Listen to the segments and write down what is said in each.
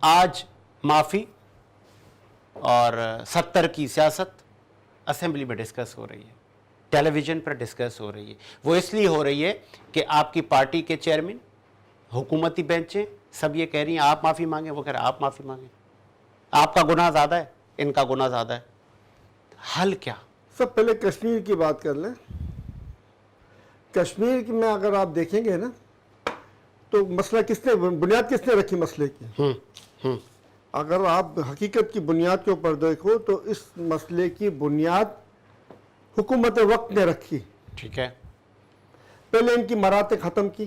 آج معافی اور 70 کی سیاست اسمبلی میں ڈسکس ہو رہی ہے, ٹیلی ویژن پر ڈسکس ہو رہی ہے. وہ اس لیے ہو رہی ہے کہ آپ کی پارٹی کے چیئرمین, حکومتی بینچیں سب یہ کہہ رہی ہیں آپ معافی مانگیں, وہ کہہ رہے ہیں آپ معافی مانگیں. آپ کا گناہ زیادہ ہے, ان کا گناہ زیادہ ہے. حل کیا؟ سب پہلے کشمیر کی بات کر لیں. کشمیر میں اگر آپ دیکھیں گے نا تو مسئلہ بنیاد کس نے رکھی مسئلے کی؟ اگر آپ حقیقت کی بنیاد کے اوپر دیکھو تو اس مسئلے کی بنیاد حکومت وقت نے رکھی. ٹھیک ہے. پہلے ان کی مراتیں ختم کی,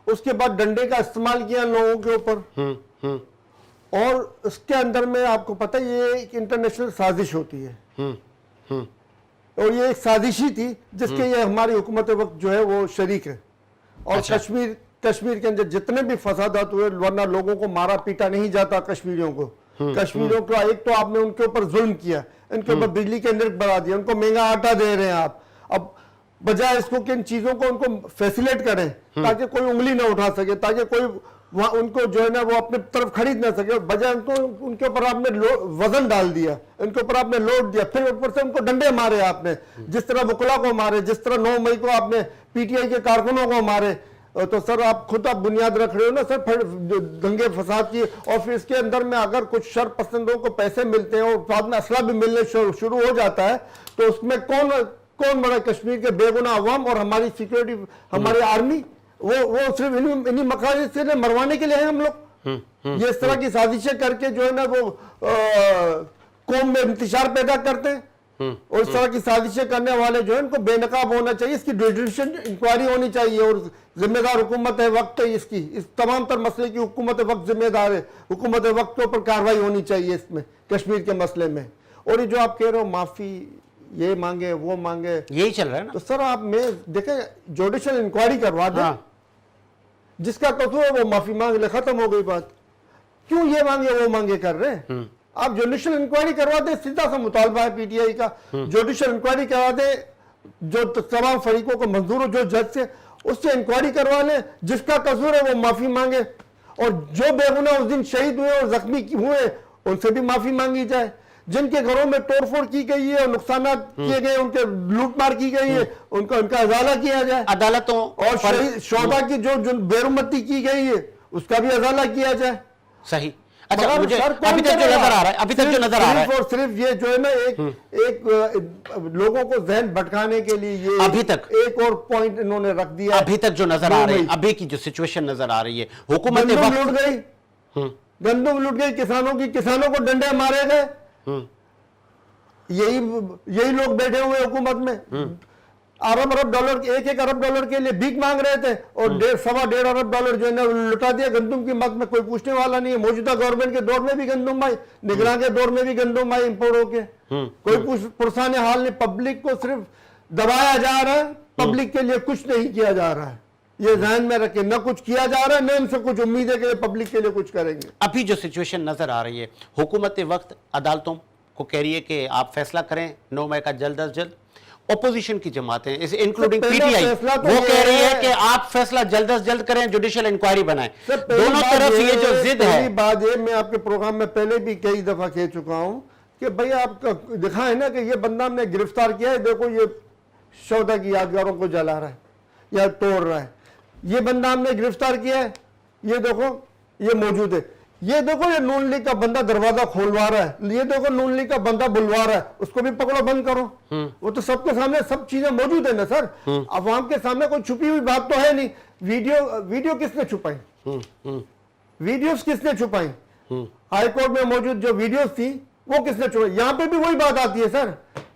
اس کے بعد ڈنڈے کا استعمال کیا لوگوں کے اوپر, اور اس کے اندر میں آپ کو پتہ یہ ایک انٹرنیشنل سازش ہوتی ہے, اور یہ ایک سازشی تھی جس کے یہ ہماری حکومت وقت جو ہے وہ شریک ہے. اور کشمیر کے اندر جتنے بھی فسادات ہوئے, ورنہ لوگوں کو مارا پیٹا نہیں جاتا کشمیریوں کو. کشمیریوں کو ایک تو آپ نے ان کے اوپر ظلم کیا, ان کے اوپر بجلی کے نرخ بڑھا دیا, ان کو مہنگا آٹا دے رہے ہیں آپ. اب بجائے اس کو کہ ان چیزوں کو ان کو فیسیلیٹ کریں تاکہ کوئی انگلی نہ اٹھا سکے, تاکہ کوئی ان کو جو ہے نا وہ اپنے طرف خرید نہ سکے, بجائے ان کے اوپر آپ نے وزن ڈال دیا, ان کے اوپر آپ نے لوڈ دیا, پھر اوپر سے ان کو ڈنڈے مارے آپ نے, جس طرح وکلا کو مارے, جس طرح 9 مئی کو آپ نے پی ٹی آئی کے کارکنوں کو مارے. تو سر آپ خود بنیاد رکھ رہے ہو نا سر دنگے فساد کی, اور پھر اس کے اندر میں اگر کچھ شر پسندوں کو پیسے ملتے ہیں اور بعد میں اسلحہ بھی ملنے شروع ہو جاتا ہے, تو اس میں کون بڑا کشمیر کے بے گناہ عوام اور ہماری سیکورٹی, ہماری آرمی, وہ صرف انہی مقاصد سے مروانے کے لیے ہیں ہم لوگ. یہ اس طرح کی سازشیں کر کے جو ہے نا وہ قوم میں انتشار پیدا کرتے ہیں, اور اس طرح کی سازشیں کرنے والے جو ہیں ان کو بے نقاب ہونا چاہیے. اس کی جوڈیشل انکوائری ہونی چاہیے, اور ذمہ دار حکومت وقت ہے اس تمام تر مسئلے کی حکومت وقت ذمہ دار ہے. حکومت وقت کے اوپر کارروائی ہونی چاہیے اس میں کشمیر کے مسئلے میں. اور یہ جو آپ کہہ رہے ہو معافی یہ مانگے وہ مانگے, یہی چل رہا ہے نا. تو سر آپ میں دیکھیں جوڈیشل انکوائری کروا دیں, جس کا قصور ہے وہ معافی مانگ لے, ختم ہو گئی بات. کیوں یہ مانگے وہ مانگے کر رہے ہیں؟ آپ جوڈیشل انکوائری کروا دیں, سیدھا سا مطالبہ ہے پی ٹی آئی کا, جوڈیشل انکوائری کروا دیں, جو تمام فریقوں کو منظور ہو, جو جج سے اس سے انکوائری کروا لیں, جس کا قصور ہے وہ معافی مانگے, اور جو بے گناہ اس دن شہید ہوئے اور زخمی ہوئے ان سے بھی معافی مانگی جائے. جن کے گھروں میں توڑ پھوڑ کی گئی ہے اور نقصانات کیے گئے, ان کے لوٹ مار کی گئی ہے, ان کا ازالہ کیا جائے. عدالتوں اور شہداء کی جو بیرمتی کی گئی ہے اس کا بھی ازالہ کیا جائے. صحیح. اچھا مجھے ابھی تک جو نظر آ رہا ہے, اور صرف یہ جو ہے نا ایک لوگوں کو ذہن بھٹکانے کے لیے یہ ابھی تک ایک اور پوائنٹ انہوں نے رکھ دیا. ابھی تک جو نظر آ رہے ہیں, ابھی کی جو سچویشن نظر آ رہی ہے, حکومت گندم لوٹ گئی, گندم لوٹ گئی کسانوں کو ڈنڈے مارے گئے. یہی لوگ بیٹھے ہوئے حکومت میں ارب ڈالر, ایک ارب ڈالر کے لیے بھیک مانگ رہے تھے, اور 1.5 ارب ڈالر جو ہے نا لٹا دیا گندم کی مد میں. کوئی پوچھنے والا نہیں ہے. موجودہ گورنمنٹ کے دور میں بھی گندم آئی, نگراں کے دور میں بھی گندم آئی امپورٹ ہو کے. کوئی پرسان حال نہیں. پبلک کو صرف دبایا جا رہا ہے, پبلک کے لیے کچھ نہیں کیا جا رہا ہے. یہ ذہن میں رکھیں, نہ کچھ کیا جا رہا ہے, نہ ان سے کچھ امید ہے کہ پبلک کے لیے کچھ کریں گے. ابھی جو سچویشن نظر آ رہی ہے, حکومت وقت عدالتوں کو کہہ رہی ہے کہ آپ فیصلہ کریں 9 مئی کا جلد از جلد. اپوزیشن کی جماعتیں انکلوڈنگ پی ٹی آئی وہ کہہ رہی ہے کہ آپ فیصلہ جلد از جلد کریں, جوڈیشل انکوائری بنائیں. دونوں طرف یہ جو ضد ہے. پہلی بات یہ میں آپ کے پروگرام میں پہلے بھی کئی دفعہ کہہ چکا ہوں کہ بھئی آپ دکھائیں نا کہ یہ بندہ ہم نے گرفتار کیا ہے, دیکھو یہ شہداء کی یادگاروں کو جلا رہا ہے یا توڑ رہا ہے. یہ بندہ ہم نے گرفتار کیا ہے, یہ دیکھو یہ موجود ہے. یہ دیکھو یہ نون لیگ کا بندہ دروازہ کھولوا رہا ہے, یہ دیکھو نون لیگ کا بندہ بلوا رہا ہے, اس کو بھی پکڑو بند کرو. وہ تو سب کے سامنے سب چیزیں موجود ہیں نا سر. عوام کے سامنے کوئی چھپی ہوئی بات تو ہے نہیں. ویڈیو کس نے چھپائی, ویڈیوز کس نے چھپائی, ہائی کورٹ میں موجود جو ویڈیوز تھی وہ کس نے چھپائی. یہاں پہ بھی وہی بات آتی ہے سر,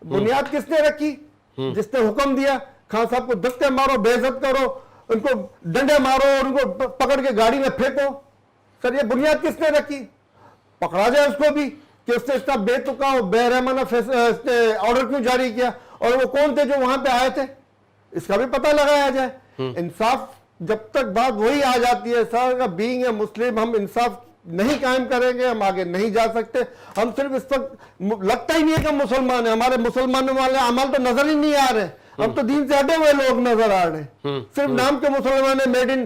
بنیاد کس نے رکھی, جس نے حکم دیا خان صاحب کو دستے مارو, بے عزت کرو, ان کو ڈنڈے مارو اور ان کو پکڑ کے گاڑی میں پھینکو. سر یہ بنیاد کس نے رکھی, پکڑا جائے اس کو بھی کہ اس نے اتنا بے تکا اور بے رحمانہ آرڈر کیوں جاری کیا, اور وہ کون تھے جو وہاں پہ آئے تھے, اس کا بھی پتہ لگایا جائے. انصاف جب تک بات وہی آ جاتی ہے سر, بینگ اے مسلم ہم انصاف نہیں قائم کریں گے ہم آگے نہیں جا سکتے. ہم صرف اس وقت لگتا ہی نہیں ہے کہ ہم مسلمان ہیں, ہمارے مسلمانوں والے اعمال تو نظر ہی نہیں آ رہے, ہم تو دین سے ہٹے ہوئے لوگ نظر آ رہے ہیں. صرف نام کے مسلمان ہیں, میڈ ان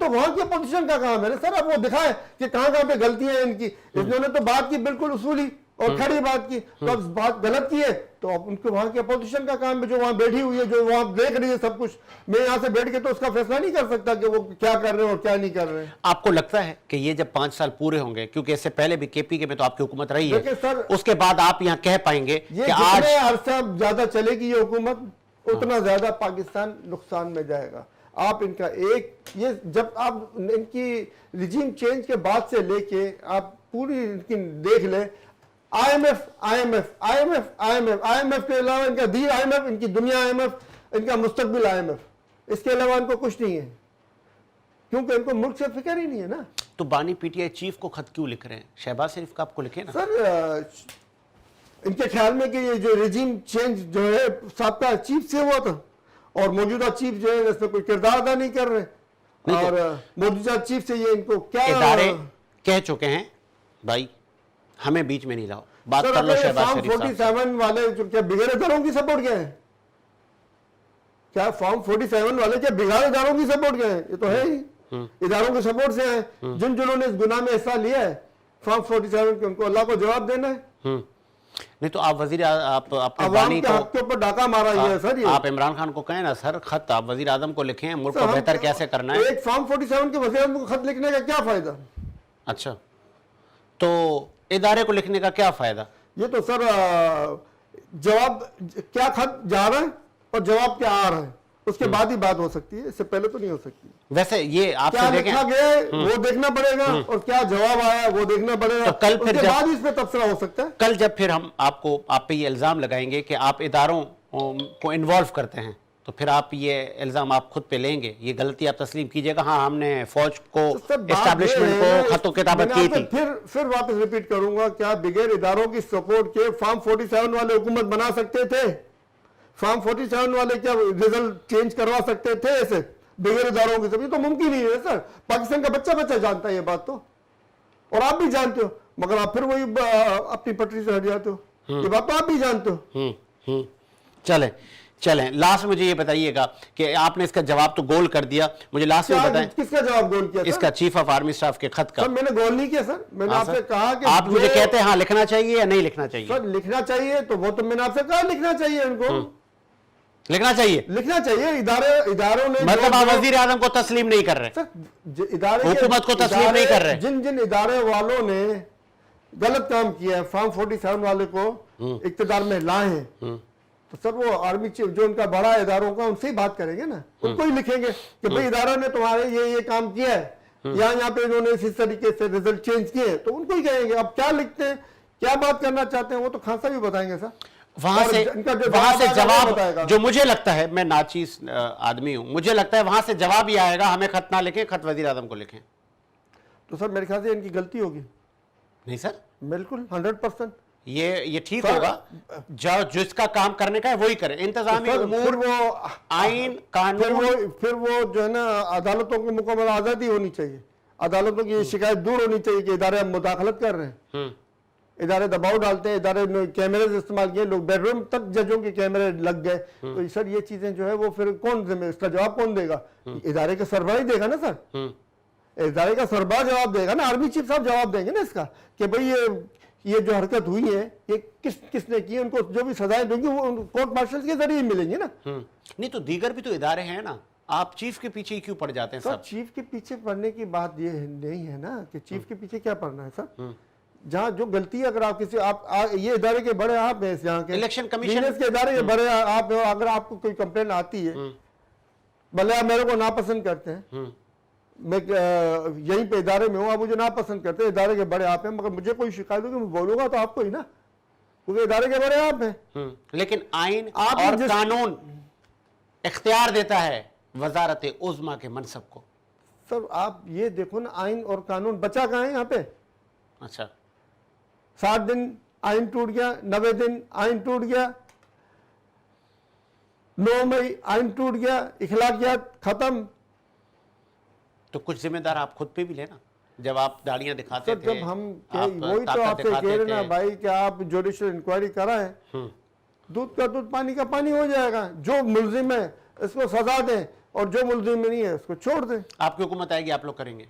تو وہاں کی اپوزیشن کا کام ہے نا سر. اب وہ دکھائے کہ کہاں کہاں پہ غلطیاں ہیں ان کی. انہوں نے تو بات کی بالکل اصولی اور کھڑی بات کی, تو اب بات غلط کی ہے تو اب ان کو وہاں کی اپوزیشن کا کام ہے جو وہاں بیٹھی ہوئی ہے, جو وہاں دیکھ رہی ہے سب کچھ. میں یہاں سے بیٹھ کے تو اس کا فیصلہ نہیں کر سکتا کہ وہ کیا کر رہے ہیں اور کیا نہیں کر رہے ہیں. آپ کو لگتا ہے کہ یہ جب 5 سال پورے ہوں گے, کیونکہ اس سے پہلے بھی کے پی کے میں تو آپ کی حکومت رہی دیکھیں ہے, سر, اس کے بعد آپ یہاں کہہ پائیں گے یہ کہ آج جتنے عرصہ زیادہ چلے گی یہ حکومت اتنا زیادہ پاکستان نقصان میں جائے گا. آپ ان کا یہ جب آپ ان کی رجیم چینج کے بعد سے لے کے آپ پوری ان کی دیکھ لیں, آئی ایم ایف کے علاوہ ان کا دین آئی ایم ایف, ان کی دنیا آئی ایم ایف, ان کا مستقبل آئی ایم ایف, اس کے علاوہ ان کو کچھ نہیں ہے, کیونکہ ان کو ملک سے فکر ہی نہیں ہے نا. تو بانی پی ٹی آئی چیف کو خط کیوں لکھ رہے ہیں؟ شہباز شریف کا آپ کو لکھے نا سر. ان کے خیال میں کہ یہ جو رجیم چینج جو ہے سابقہ چیف سے ہوا تھا اور موجودہ چیف جو ہے اس میں کوئی کردار ادا نہیں کر رہے, اور موجودہ چیف سے یہ ان کو کیا ادارے کہہ چکے ہیں بھائی ہمیں بیچ میں نہیں لاؤ, بات کر لو شہباز شریف صاحب. فارم 47 والے جو کیا بغیر اداروں کی سپورٹ گئے ہیں؟ کیا فارم 47 والے کیا بغیر اداروں کی سپورٹ گئے ہیں؟ یہ تو ہے ہی اداروں کی سپورٹ سے ہیں. جنہوں نے اس گناہ میں حصہ لیا ہے فارم 47 کے, ان کو اللہ کو جواب دینا ہے. نہیں تو آپ وزیر آپ اپنے عوام بانی کے تو حق کے اوپر ڈاکہ مارا یہ ہے سر. یہ آپ عمران خان کو کہیں نا سر, خط آپ وزیر اعظم کو لکھیں, ملک کو بہتر کیسے کرنا ہے. ایک فارم 47 کے وزیر اعظم کو خط لکھنے کا کیا فائدہ؟ اچھا, تو ادارے کو لکھنے کا کیا فائدہ؟ یہ تو سر جواب کیا خط جا رہا ہے اور جواب کیا آ رہا ہے اس کے بعد ہی بات ہو سکتی ہے, اس سے پہلے تو نہیں ہو سکتی. ویسے یہ آپ کیا سے دیکھیں لکھا گیا ہے وہ دیکھنا پڑے گا اور کیا جواب آیا وہ دیکھنا پڑے گا, کل اس پھر کے بعد ہی اس پہ تبصرہ ہو سکتا ہے. کل جب پھر ہم آپ پہ یہ الزام لگائیں گے کہ آپ اداروں کو انوالو کرتے ہیں, تو پھر آپ یہ الزام آپ خود پہ لیں گے, یہ غلطی آپ تسلیم کیجئے گا ہاں ہم نے فوج کو اسٹیبلشمنٹ کو خط و کتابت کی تھی. پھر واپس ریپیٹ کروں گا, کیا بغیر اداروں کی سپورٹ کے فارم 47 والے حکومت بنا سکتے تھے؟ فارم 47 والے کیا رزلٹ چینج کروا سکتے تھے ایسے بغیر اداروں کی سپورٹ؟ تو ممکن ہی ہے سر. پاکستان کا بچہ جانتا ہے یہ بات تو, اور آپ بھی جانتے ہو, مگر آپ پھر وہی اپنی پٹری سے ہٹ جاتے ہو. یہ بات تو آپ بھی جانتے ہو. چلیں لاسٹ مجھے یہ بتائیے گا کہ آپ نے اس کا جواب تو گول کر دیا, مجھے لاسٹ میں بتائیں کس کا جواب گول کیا اس کا چیف آف آرمی اسٹاف کے خط کا. سر میں نے گول نہیں کیا سر, میں نے آپ سے کہا کہ آپ مجھے کہتے ہیں ہاں لکھنا چاہیے یا نہیں لکھنا چاہیے. سر لکھنا چاہیے تو وہ تو میں نے آپ سے کہا لکھنا چاہیے, ان کو لکھنا چاہیے. اداروں نے مطلب آپ وزیر اعظم کو تسلیم نہیں کر رہے, حکومت کو تسلیم نہیں کر رہے. جن ادارے والوں نے غلط کام کیا ہے فارم 47 والے کو اقتدار میں لائے ہیں, تو سر وہ آرمی چیف جو ان کا بڑا اداروں کا, ان سے ہی بات کریں گے نا, ان کو ہی لکھیں گے کہ بھئی اداروں نے تمہارے یہ کام کیا ہے, یہاں پہ انہوں نے اس طریقے سے رزلٹ چینج کیے, تو ان کو ہی کہیں گے. اب کیا لکھتے ہیں, کیا بات کرنا چاہتے ہیں, وہ تو خان صاحب بھی بتائیں گے سر. وہاں سے جواب جو مجھے لگتا ہے, میں ناچیز آدمی ہوں, مجھے لگتا ہے وہاں سے جواب ہی آئے گا ہمیں خط نہ لکھیں, خط وزیر اعظم کو لکھیں. تو سر میرے خیال سے ان کی غلطی ہوگی. نہیں سر بالکل 100%. یہ ٹھیک ہوگا, جس کا کام کرنے کا ہے وہی کرے. انتظامی امور, آئین, قانون, پھر وہ جو ہے نا عدالتوں کی مکمل آزادی ہونی چاہیے. عدالتوں کی یہ شکایت دور ہونی چاہیے کہ ادارے مداخلت کر رہے ہیں, ادارے دباؤ ڈالتے ہیں, ادارے کیمرے استعمال کیے, لوگ بیڈ روم تک ججوں کے کیمرے لگ گئے. تو سر یہ چیزیں جو ہے وہ پھر کون اس کا جواب کون دے گا؟ ادارے کا سربراہ ہی دے گا نا سر, ادارے کا سربراہ جواب دے گا نا, آرمی چیف صاحب جواب دیں گے نا اس کا کہ بھئی یہ جو حرکت ہوئی ہے یہ کس نے کی, ان کو جو بھی سزائیں دیں گی وہ کورٹ مارشل کے ذریعے ہی ملیں گی نا. نہیں تو دیگر بھی تو ادارے ہیں نا, آپ چیف کے پیچھے کیوں پڑ جاتے ہیں؟ سر چیف کے پیچھے پڑنے کی بات یہ نہیں ہے نا کہ چیف کے پیچھے کیا پڑنا ہے سر. جہاں جو غلطی ہے, اگر آپ کسی یہ ادارے کے بڑے آپ ہیں, یہاں کے الیکشن کمیشن کے ادارے کے بڑے آپ, اگر آپ کو کوئی کمپلین آتی ہے, بھلے آپ میرے کو ناپسند کرتے ہیں, میں یہیں پہ ادارے میں ہوں, آپ مجھے ناپسند کرتے ہیں, ادارے کے بڑے آپ ہیں, مگر مجھے کوئی شکایت ہوگی میں بولوں گا تو آپ کو ہی نا, کیونکہ ادارے کے بڑے آپ ہیں. لیکن آئین اور قانون اختیار دیتا ہے وزارت عظمیٰ کے منصب کو. سر آپ یہ دیکھو نا, آئین اور قانون بچا کہاں ہے یہاں پہ. اچھا 60 دن آئین ٹوٹ گیا, 90 دن آئین ٹوٹ گیا, 9 مئی آئین ٹوٹ گیا, اخلاقیات ختم. تو کچھ ذمہ دار آپ خود پہ بھی لینا, جب آپ داڑیاں دکھاتے تھے. جب ہم وہی تو آپ سے کہہ رہے نا بھائی کہ آپ جوڈیشل انکوائری کرائیں, دودھ کا دودھ پانی کا پانی ہو جائے گا. جو ملزم ہے اس کو سزا دیں, اور جو ملزم میں نہیں ہے اس کو چھوڑ دیں. آپ کی حکومت آئے گی آپ لوگ کریں گے؟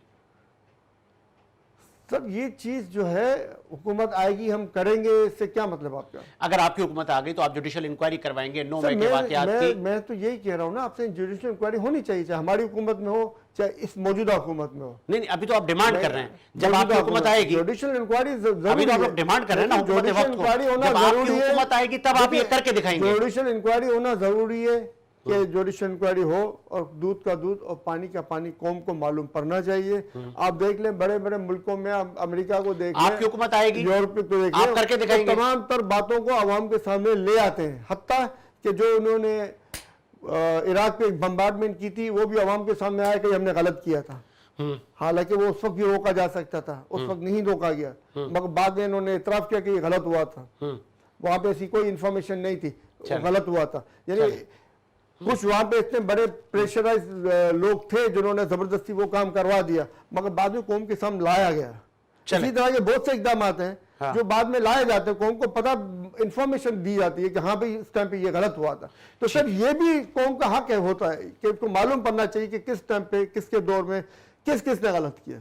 سر یہ چیز جو ہے حکومت آئے گی ہم کریں گے، اس سے کیا مطلب آپ کا؟ اگر آپ کی حکومت آ گئی تو آپ جوڈیشل انکوائری کروائیں گے 9 مئی کے واقعات کی؟ میں تو یہی کہہ رہا ہوں نا آپ سے، جوڈیشل انکوائری ہونی چاہیے، چاہے ہماری حکومت میں ہو چاہے اس موجودہ حکومت میں ہو. نہیں ابھی تو آپ ڈیمانڈ کر رہے ہیں جب آپ کی حکومت آئے گی. جوڈیشل انکوائری ابھی تو آپ لوگ ڈیمانڈ کر رہے ہیں نا حکومت جوڈیشل وقت کو. انکوائری ہونا جب آپ کی ضروری ہے. حکومت آئے گی تب آپ یہ کر کے دکھائیں گے. جوڈیشل انکوائری ہونا ضروری ہے کہ جوڈیشل انکوائری ہو، اور دودھ کا دودھ اور پانی کا پانی قوم کو معلوم پڑنا چاہیے. آپ دیکھ لیں بڑے بڑے ملکوں میں، امریکہ کو دیکھ لیں، آپ کی حکومت آئے گی یورپ کو دیکھ آپ کر کے دکھائیں گے. تمام تر باتوں کو عوام کے سامنے لے آتے ہیں، حتیٰ کہ جو انہوں نے عراق پہ ایک بمبارڈمنٹ کی تھی وہ بھی عوام کے سامنے آیا کہ ہم نے غلط کیا تھا. حالانکہ وہ اس وقت بھی روکا جا سکتا تھا، اس وقت نہیں روکا گیا، مگر بعد میں انہوں نے اعتراف کیا کہ یہ غلط ہوا تھا. وہاں پہ ایسی کوئی انفارمیشن نہیں تھی، غلط ہوا تھا. یعنی کچھ وہاں پہ اتنے بڑے پریشرائز لوگ تھے جنہوں نے زبردستی وہ کام کروا دیا، مگر بعد میں قوم کے سامنے لایا گیا. اسی طرح کے بہت سے اقدامات ہیں جو بعد میں لائے جاتے ہیں، قوم کو پتہ انفارمیشن دی جاتی ہے کہ ہاں بھئی اس ٹائم پہ یہ غلط ہوا تھا. تو سر یہ بھی قوم کا حق ہوتا ہے کہ اس کو معلوم پڑنا چاہیے کہ کس ٹائم پہ کس کے دور میں کس نے غلط کیا.